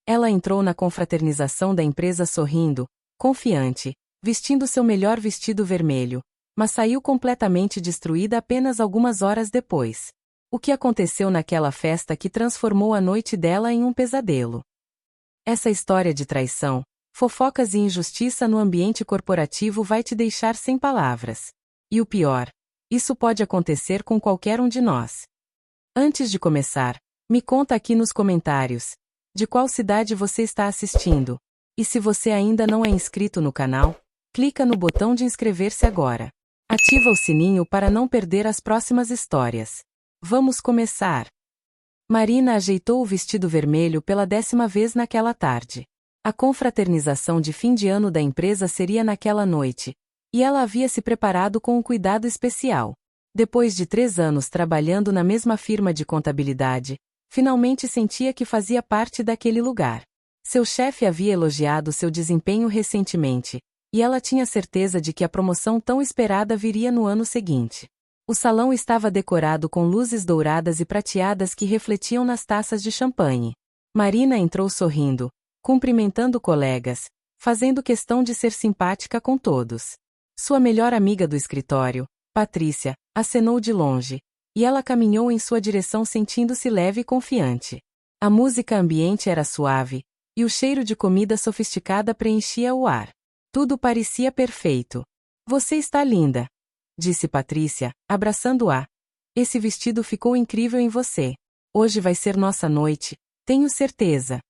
Ela entrou na confraternização da empresa sorrindo, confiante, vestindo seu melhor vestido vermelho, mas saiu completamente destruída apenas algumas horas depois. O que aconteceu naquela festa que transformou a noite dela em um pesadelo? Essa história de traição, fofocas e injustiça no ambiente corporativo vai te deixar sem palavras. E o pior, isso pode acontecer com qualquer um de nós. Antes de começar, me conta aqui nos comentários de qual cidade você está assistindo. E se você ainda não é inscrito no canal, clica no botão de inscrever-se agora. Ativa o sininho para não perder as próximas histórias. Vamos começar! Marina ajeitou o vestido vermelho pela 10ª vez naquela tarde. A confraternização de fim de ano da empresa seria naquela noite, e ela havia se preparado com um cuidado especial. Depois de 3 anos trabalhando na mesma firma de contabilidade, finalmente sentia que fazia parte daquele lugar. Seu chefe havia elogiado seu desempenho recentemente, e ela tinha certeza de que a promoção tão esperada viria no ano seguinte. O salão estava decorado com luzes douradas e prateadas que refletiam nas taças de champanhe. Marina entrou sorrindo, cumprimentando colegas, fazendo questão de ser simpática com todos. Sua melhor amiga do escritório, Patrícia, acenou de longe, e ela caminhou em sua direção sentindo-se leve e confiante. A música ambiente era suave, e o cheiro de comida sofisticada preenchia o ar. Tudo parecia perfeito. Você está linda, disse Patrícia, abraçando-a. Esse vestido ficou incrível em você. Hoje vai ser nossa noite, tenho certeza.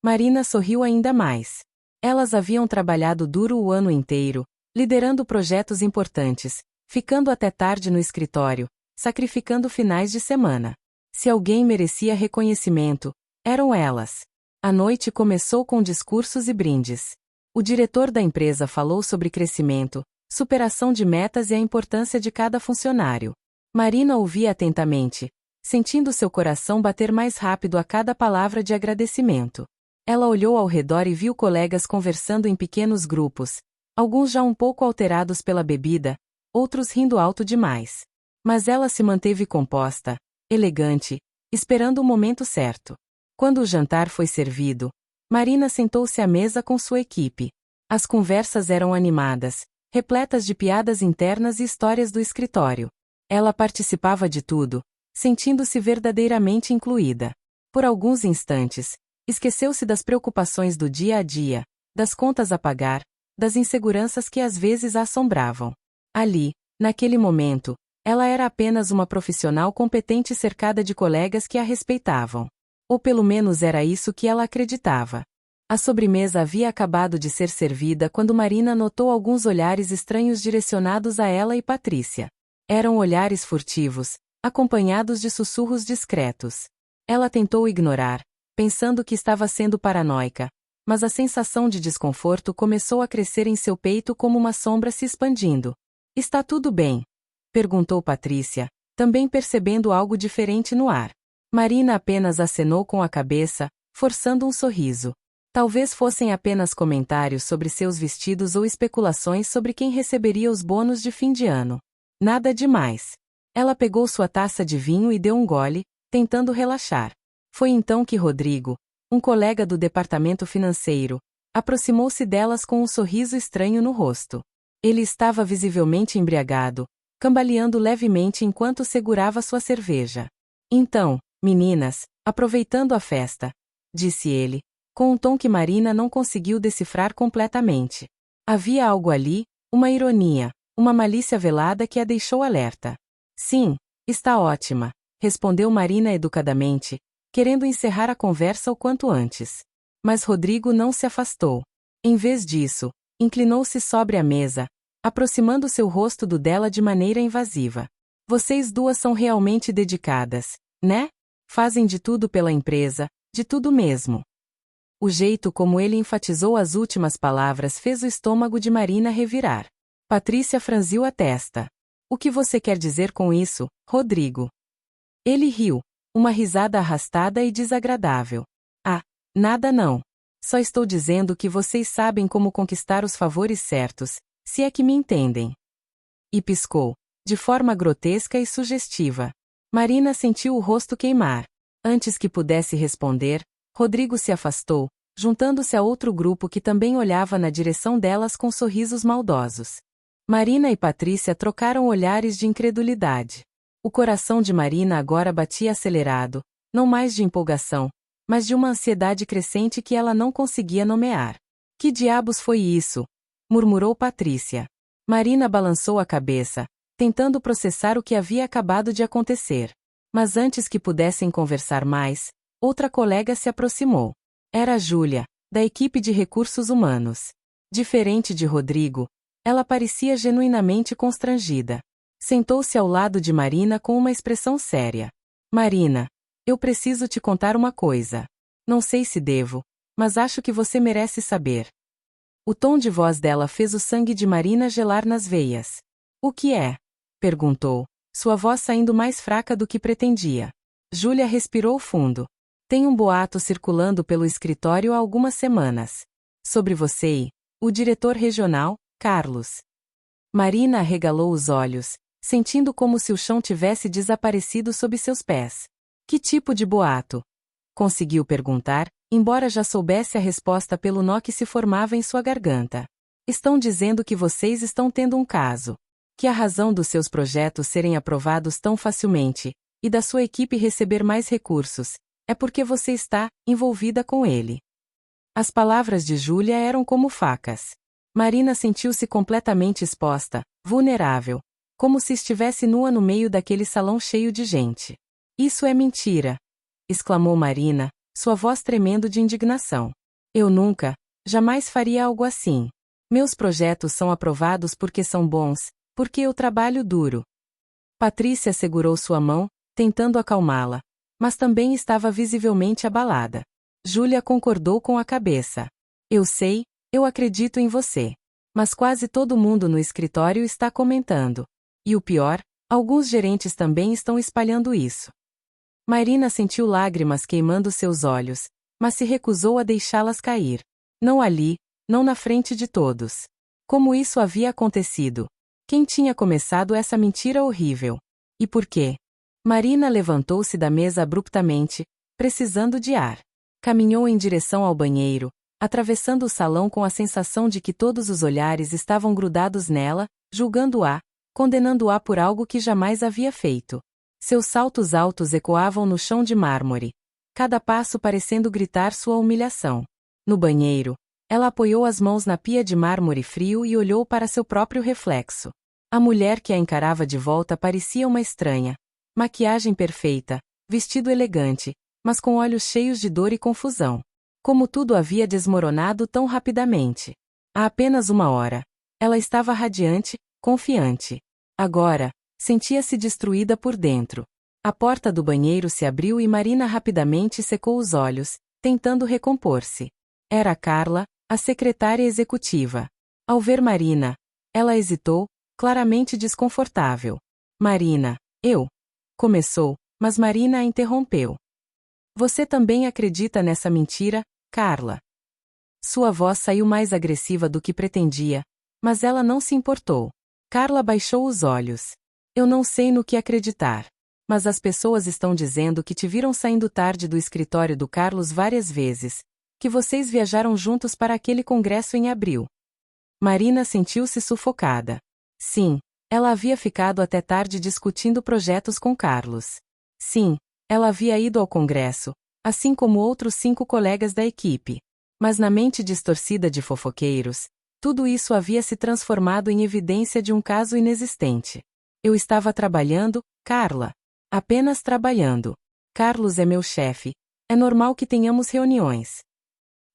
Marina sorriu ainda mais. Elas haviam trabalhado duro o ano inteiro, liderando projetos importantes, ficando até tarde no escritório, sacrificando finais de semana. Se alguém merecia reconhecimento, eram elas. A noite começou com discursos e brindes. O diretor da empresa falou sobre crescimento, superação de metas e a importância de cada funcionário. Marina ouvia atentamente, sentindo seu coração bater mais rápido a cada palavra de agradecimento. Ela olhou ao redor e viu colegas conversando em pequenos grupos, alguns já um pouco alterados pela bebida, outros rindo alto demais. Mas ela se manteve composta, elegante, esperando o momento certo. Quando o jantar foi servido, Marina sentou-se à mesa com sua equipe. As conversas eram animadas, repletas de piadas internas e histórias do escritório. Ela participava de tudo, sentindo-se verdadeiramente incluída. Por alguns instantes, esqueceu-se das preocupações do dia a dia, das contas a pagar, das inseguranças que às vezes a assombravam. Ali, naquele momento, ela era apenas uma profissional competente cercada de colegas que a respeitavam. Ou pelo menos era isso que ela acreditava. A sobremesa havia acabado de ser servida quando Marina notou alguns olhares estranhos direcionados a ela e Patrícia. Eram olhares furtivos, acompanhados de sussurros discretos. Ela tentou ignorar, pensando que estava sendo paranoica, mas a sensação de desconforto começou a crescer em seu peito como uma sombra se expandindo. Está tudo bem? Perguntou Patrícia, também percebendo algo diferente no ar. Marina apenas acenou com a cabeça, forçando um sorriso. Talvez fossem apenas comentários sobre seus vestidos ou especulações sobre quem receberia os bônus de fim de ano. Nada demais. Ela pegou sua taça de vinho e deu um gole, tentando relaxar. Foi então que Rodrigo, um colega do departamento financeiro, aproximou-se delas com um sorriso estranho no rosto. Ele estava visivelmente embriagado, cambaleando levemente enquanto segurava sua cerveja. Então, meninas, aproveitando a festa, disse ele, com um tom que Marina não conseguiu decifrar completamente. Havia algo ali, uma ironia, uma malícia velada que a deixou alerta. Sim, está ótima, respondeu Marina educadamente, querendo encerrar a conversa o quanto antes. Mas Rodrigo não se afastou. Em vez disso, inclinou-se sobre a mesa, aproximando seu rosto do dela de maneira invasiva. Vocês duas são realmente dedicadas, né? Fazem de tudo pela empresa, de tudo mesmo. O jeito como ele enfatizou as últimas palavras fez o estômago de Marina revirar. Patrícia franziu a testa. O que você quer dizer com isso, Rodrigo? Ele riu, uma risada arrastada e desagradável. Ah, nada não. Só estou dizendo que vocês sabem como conquistar os favores certos, se é que me entendem. E piscou, de forma grotesca e sugestiva. Marina sentiu o rosto queimar. Antes que pudesse responder, Rodrigo se afastou, juntando-se a outro grupo que também olhava na direção delas com sorrisos maldosos. Marina e Patrícia trocaram olhares de incredulidade. O coração de Marina agora batia acelerado, não mais de empolgação, mas de uma ansiedade crescente que ela não conseguia nomear. Que diabos foi isso? Murmurou Patrícia. Marina balançou a cabeça, tentando processar o que havia acabado de acontecer. Mas antes que pudessem conversar mais, outra colega se aproximou. Era Júlia, da equipe de recursos humanos. Diferente de Rodrigo, ela parecia genuinamente constrangida. Sentou-se ao lado de Marina com uma expressão séria. Marina, eu preciso te contar uma coisa. Não sei se devo, mas acho que você merece saber. O tom de voz dela fez o sangue de Marina gelar nas veias. O que é? Perguntou, sua voz saindo mais fraca do que pretendia. Júlia respirou fundo. Tem um boato circulando pelo escritório há algumas semanas. Sobre você e o diretor regional, Carlos. Marina arregalou os olhos, sentindo como se o chão tivesse desaparecido sob seus pés. Que tipo de boato? Conseguiu perguntar, embora já soubesse a resposta pelo nó que se formava em sua garganta. Estão dizendo que vocês estão tendo um caso. Que a razão dos seus projetos serem aprovados tão facilmente, e da sua equipe receber mais recursos, é porque você está envolvida com ele. As palavras de Júlia eram como facas. Marina sentiu-se completamente exposta, vulnerável, como se estivesse nua no meio daquele salão cheio de gente. Isso é mentira! Exclamou Marina, sua voz tremendo de indignação. Eu nunca, jamais faria algo assim. Meus projetos são aprovados porque são bons, porque eu trabalho duro. Patrícia segurou sua mão, tentando acalmá-la, mas também estava visivelmente abalada. Júlia concordou com a cabeça. Eu sei, eu acredito em você. Mas quase todo mundo no escritório está comentando. E o pior, alguns gerentes também estão espalhando isso. Marina sentiu lágrimas queimando seus olhos, mas se recusou a deixá-las cair. Não ali, não na frente de todos. Como isso havia acontecido? Quem tinha começado essa mentira horrível? E por quê? Marina levantou-se da mesa abruptamente, precisando de ar. Caminhou em direção ao banheiro, atravessando o salão com a sensação de que todos os olhares estavam grudados nela, julgando-a, condenando-a por algo que jamais havia feito. Seus saltos altos ecoavam no chão de mármore, cada passo parecendo gritar sua humilhação. No banheiro, ela apoiou as mãos na pia de mármore frio e olhou para seu próprio reflexo. A mulher que a encarava de volta parecia uma estranha. Maquiagem perfeita, vestido elegante, mas com olhos cheios de dor e confusão. Como tudo havia desmoronado tão rapidamente. Há apenas uma hora. Ela estava radiante, confiante. Agora, sentia-se destruída por dentro. A porta do banheiro se abriu e Marina rapidamente secou os olhos, tentando recompor-se. Era Carla, a secretária executiva. Ao ver Marina, ela hesitou, claramente desconfortável. Marina, eu. Começou, mas Marina a interrompeu. Você também acredita nessa mentira, Carla? Sua voz saiu mais agressiva do que pretendia, mas ela não se importou. Carla baixou os olhos. Eu não sei no que acreditar. Mas as pessoas estão dizendo que te viram saindo tarde do escritório do Carlos várias vezes, que vocês viajaram juntos para aquele congresso em abril. Marina sentiu-se sufocada. Sim, ela havia ficado até tarde discutindo projetos com Carlos. Sim, ela havia ido ao congresso, assim como outros 5 colegas da equipe. Mas na mente distorcida de fofoqueiros, tudo isso havia se transformado em evidência de um caso inexistente. Eu estava trabalhando, Carla. Apenas trabalhando. Carlos é meu chefe. É normal que tenhamos reuniões.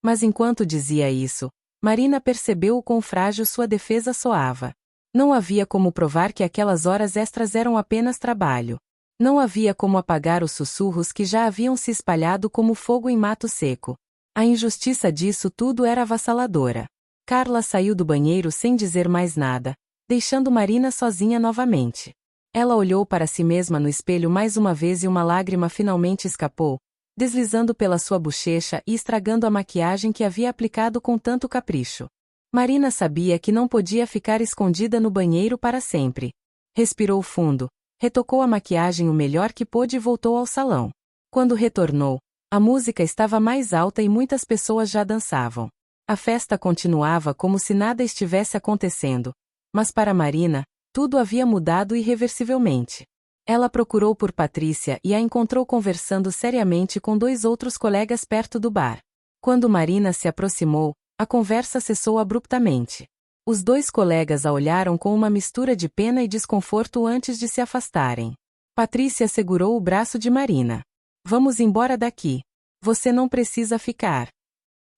Mas enquanto dizia isso, Marina percebeu o quão frágil sua defesa soava. Não havia como provar que aquelas horas extras eram apenas trabalho. Não havia como apagar os sussurros que já haviam se espalhado como fogo em mato seco. A injustiça disso tudo era avassaladora. Carla saiu do banheiro sem dizer mais nada, deixando Marina sozinha novamente. Ela olhou para si mesma no espelho mais uma vez e uma lágrima finalmente escapou, deslizando pela sua bochecha e estragando a maquiagem que havia aplicado com tanto capricho. Marina sabia que não podia ficar escondida no banheiro para sempre. Respirou fundo, retocou a maquiagem o melhor que pôde e voltou ao salão. Quando retornou, A música estava mais alta e muitas pessoas já dançavam. A festa continuava como se nada estivesse acontecendo, mas para Marina, tudo havia mudado irreversivelmente. Ela procurou por Patrícia e a encontrou conversando seriamente com dois outros colegas perto do bar. Quando Marina se aproximou, a conversa cessou abruptamente. Os dois colegas a olharam com uma mistura de pena e desconforto antes de se afastarem. Patrícia segurou o braço de Marina. Vamos embora daqui. Você não precisa ficar.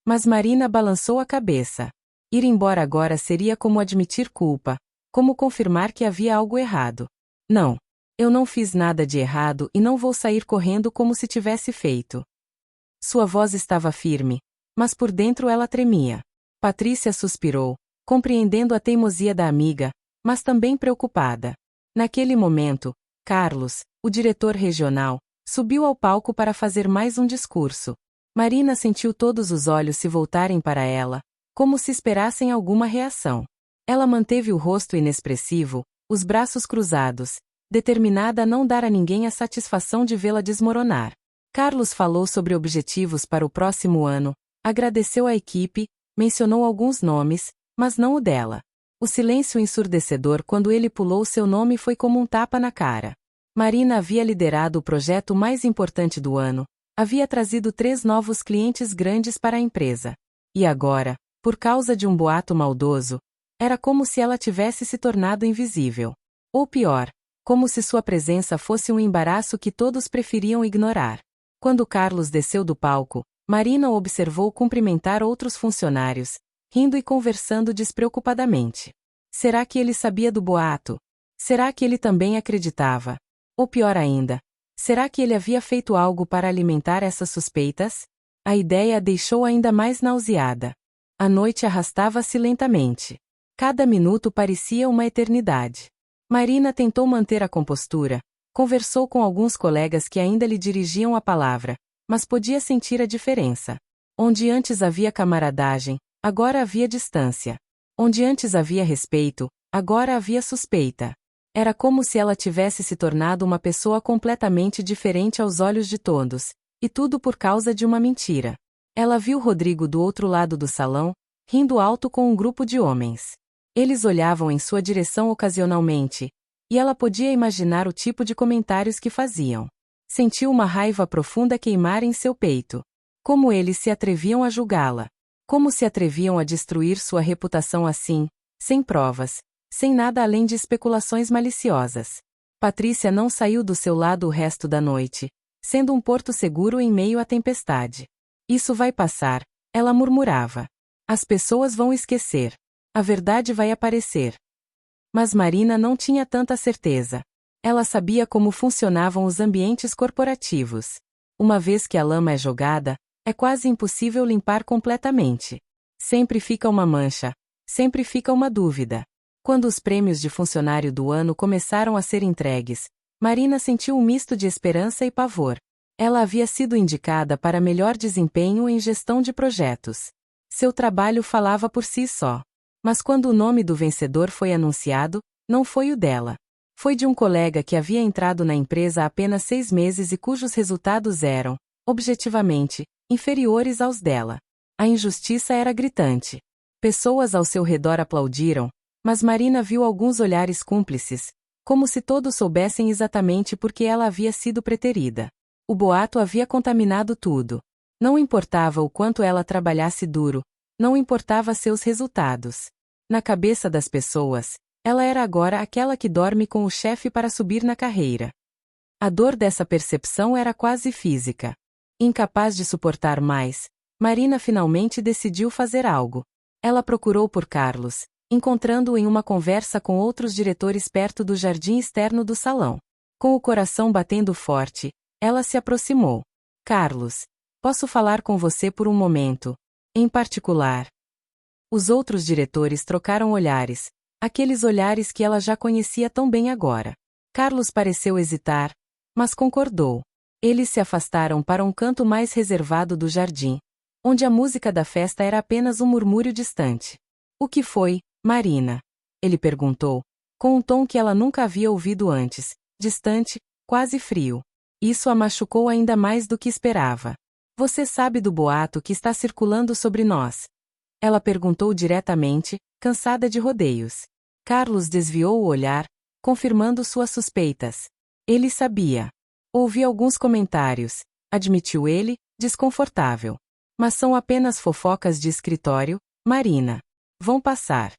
Mas Marina balançou a cabeça. Ir embora agora seria como admitir culpa, como confirmar que havia algo errado. Não. Eu não fiz nada de errado e não vou sair correndo como se tivesse feito. Sua voz estava firme, mas por dentro ela tremia. Patrícia suspirou, compreendendo a teimosia da amiga, mas também preocupada. Naquele momento, Carlos, o diretor regional, subiu ao palco para fazer mais um discurso. Marina sentiu todos os olhos se voltarem para ela, como se esperassem alguma reação. Ela manteve o rosto inexpressivo, os braços cruzados, determinada a não dar a ninguém a satisfação de vê-la desmoronar. Carlos falou sobre objetivos para o próximo ano, agradeceu à equipe, mencionou alguns nomes, mas não o dela. O silêncio ensurdecedor quando ele pulou seu nome foi como um tapa na cara. Marina havia liderado o projeto mais importante do ano, havia trazido 3 novos clientes grandes para a empresa. E agora, por causa de um boato maldoso, era como se ela tivesse se tornado invisível. Ou pior, como se sua presença fosse um embaraço que todos preferiam ignorar. Quando Carlos desceu do palco, Marina o observou cumprimentar outros funcionários, rindo e conversando despreocupadamente. Será que ele sabia do boato? Será que ele também acreditava? Ou pior ainda, será que ele havia feito algo para alimentar essas suspeitas? A ideia a deixou ainda mais nauseada. A noite arrastava-se lentamente. Cada minuto parecia uma eternidade. Marina tentou manter a compostura, conversou com alguns colegas que ainda lhe dirigiam a palavra, mas podia sentir a diferença. Onde antes havia camaradagem, agora havia distância. Onde antes havia respeito, agora havia suspeita. Era como se ela tivesse se tornado uma pessoa completamente diferente aos olhos de todos, e tudo por causa de uma mentira. Ela viu Rodrigo do outro lado do salão, rindo alto com um grupo de homens. Eles olhavam em sua direção ocasionalmente, e ela podia imaginar o tipo de comentários que faziam. Sentiu uma raiva profunda queimar em seu peito. Como eles se atreviam a julgá-la? Como se atreviam a destruir sua reputação assim, sem provas, sem nada além de especulações maliciosas? Patrícia não saiu do seu lado o resto da noite, sendo um porto seguro em meio à tempestade. Isso vai passar, ela murmurava. As pessoas vão esquecer. A verdade vai aparecer. Mas Marina não tinha tanta certeza. Ela sabia como funcionavam os ambientes corporativos. Uma vez que a lama é jogada, é quase impossível limpar completamente. Sempre fica uma mancha, sempre fica uma dúvida. Quando os prêmios de funcionário do ano começaram a ser entregues, Marina sentiu um misto de esperança e pavor. Ela havia sido indicada para melhor desempenho em gestão de projetos. Seu trabalho falava por si só. Mas quando o nome do vencedor foi anunciado, não foi o dela. Foi de um colega que havia entrado na empresa há apenas 6 meses e cujos resultados eram, objetivamente, inferiores aos dela. A injustiça era gritante. Pessoas ao seu redor aplaudiram, mas Marina viu alguns olhares cúmplices, como se todos soubessem exatamente por que ela havia sido preterida. O boato havia contaminado tudo. Não importava o quanto ela trabalhasse duro, não importava seus resultados. Na cabeça das pessoas, ela era agora aquela que dorme com o chefe para subir na carreira. A dor dessa percepção era quase física. Incapaz de suportar mais, Marina finalmente decidiu fazer algo. Ela procurou por Carlos, encontrando-o em uma conversa com outros diretores perto do jardim externo do salão. Com o coração batendo forte, ela se aproximou. Carlos, posso falar com você por um momento? Em particular. Os outros diretores trocaram olhares, aqueles olhares que ela já conhecia tão bem agora. Carlos pareceu hesitar, mas concordou. Eles se afastaram para um canto mais reservado do jardim, onde a música da festa era apenas um murmúrio distante. O que foi, Marina? Ele perguntou, com um tom que ela nunca havia ouvido antes, distante, quase frio. Isso a machucou ainda mais do que esperava. Você sabe do boato que está circulando sobre nós? Ela perguntou diretamente, cansada de rodeios. Carlos desviou o olhar, confirmando suas suspeitas. Ele sabia. Ouvi alguns comentários, admitiu ele, desconfortável. Mas são apenas fofocas de escritório, Marina. Vão passar.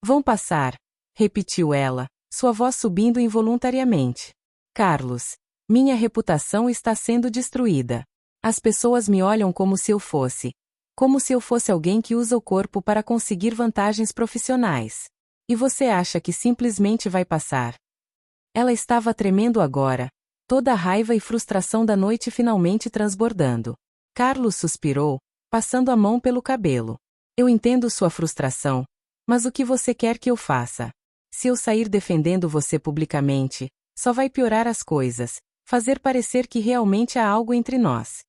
Vão passar, repetiu ela, sua voz subindo involuntariamente. Carlos, minha reputação está sendo destruída. As pessoas me olham como se eu fosse alguém que usa o corpo para conseguir vantagens profissionais. E você acha que simplesmente vai passar? Ela estava tremendo agora, toda a raiva e frustração da noite finalmente transbordando. Carlos suspirou, passando a mão pelo cabelo. Eu entendo sua frustração, mas o que você quer que eu faça? Se eu sair defendendo você publicamente, só vai piorar as coisas, fazer parecer que realmente há algo entre nós.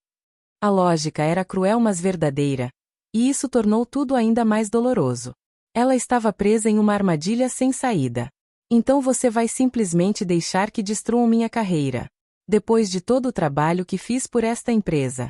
A lógica era cruel mas verdadeira, e isso tornou tudo ainda mais doloroso. Ela estava presa em uma armadilha sem saída. Então você vai simplesmente deixar que destruam minha carreira, depois de todo o trabalho que fiz por esta empresa.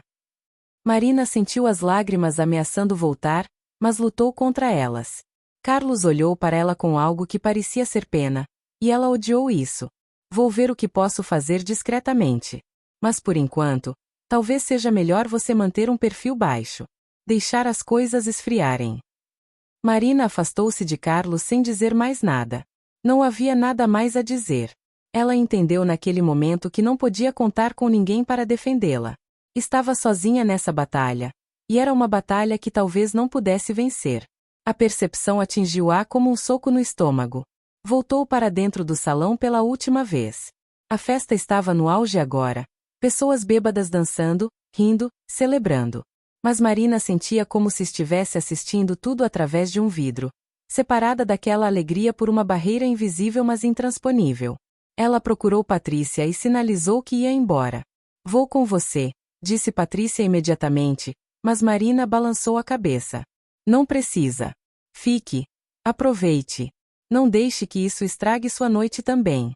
Marina sentiu as lágrimas ameaçando voltar, mas lutou contra elas. Carlos olhou para ela com algo que parecia ser pena, e ela odiou isso. Vou ver o que posso fazer discretamente. Mas por enquanto, talvez seja melhor você manter um perfil baixo. Deixar as coisas esfriarem. Marina afastou-se de Carlos sem dizer mais nada. Não havia nada mais a dizer. Ela entendeu naquele momento que não podia contar com ninguém para defendê-la. Estava sozinha nessa batalha. E era uma batalha que talvez não pudesse vencer. A percepção atingiu-a como um soco no estômago. Voltou para dentro do salão pela última vez. A festa estava no auge agora. Pessoas bêbadas dançando, rindo, celebrando. Mas Marina sentia como se estivesse assistindo tudo através de um vidro, separada daquela alegria por uma barreira invisível mas intransponível. Ela procurou Patrícia e sinalizou que ia embora. Vou com você, disse Patrícia imediatamente, mas Marina balançou a cabeça. Não precisa. Fique. Aproveite. Não deixe que isso estrague sua noite também.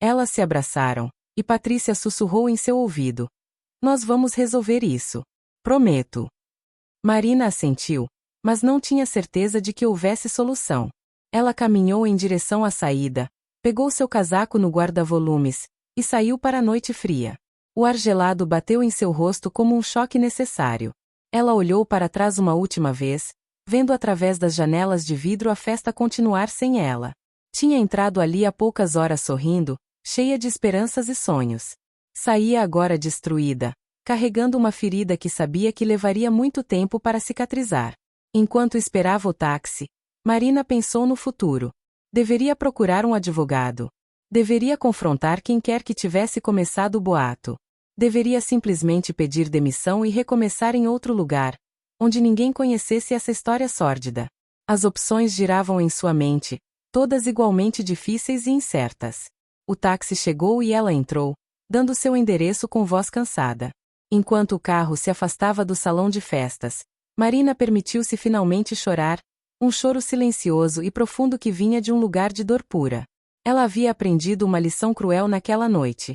Elas se abraçaram, e Patrícia sussurrou em seu ouvido. Nós vamos resolver isso. Prometo. Marina assentiu, mas não tinha certeza de que houvesse solução. Ela caminhou em direção à saída, pegou seu casaco no guarda-volumes, e saiu para a noite fria. O ar gelado bateu em seu rosto como um choque necessário. Ela olhou para trás uma última vez, vendo através das janelas de vidro a festa continuar sem ela. Tinha entrado ali há poucas horas sorrindo, cheia de esperanças e sonhos. Saía agora destruída, carregando uma ferida que sabia que levaria muito tempo para cicatrizar. Enquanto esperava o táxi, Marina pensou no futuro. Deveria procurar um advogado. Deveria confrontar quem quer que tivesse começado o boato. Deveria simplesmente pedir demissão e recomeçar em outro lugar, onde ninguém conhecesse essa história sórdida. As opções giravam em sua mente, todas igualmente difíceis e incertas. O táxi chegou e ela entrou, dando seu endereço com voz cansada. Enquanto o carro se afastava do salão de festas, Marina permitiu-se finalmente chorar, um choro silencioso e profundo que vinha de um lugar de dor pura. Ela havia aprendido uma lição cruel naquela noite.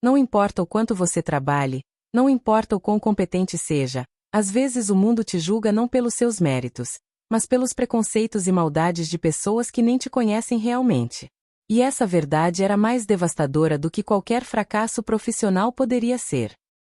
Não importa o quanto você trabalhe, não importa o quão competente seja, às vezes o mundo te julga não pelos seus méritos, mas pelos preconceitos e maldades de pessoas que nem te conhecem realmente. E essa verdade era mais devastadora do que qualquer fracasso profissional poderia ser.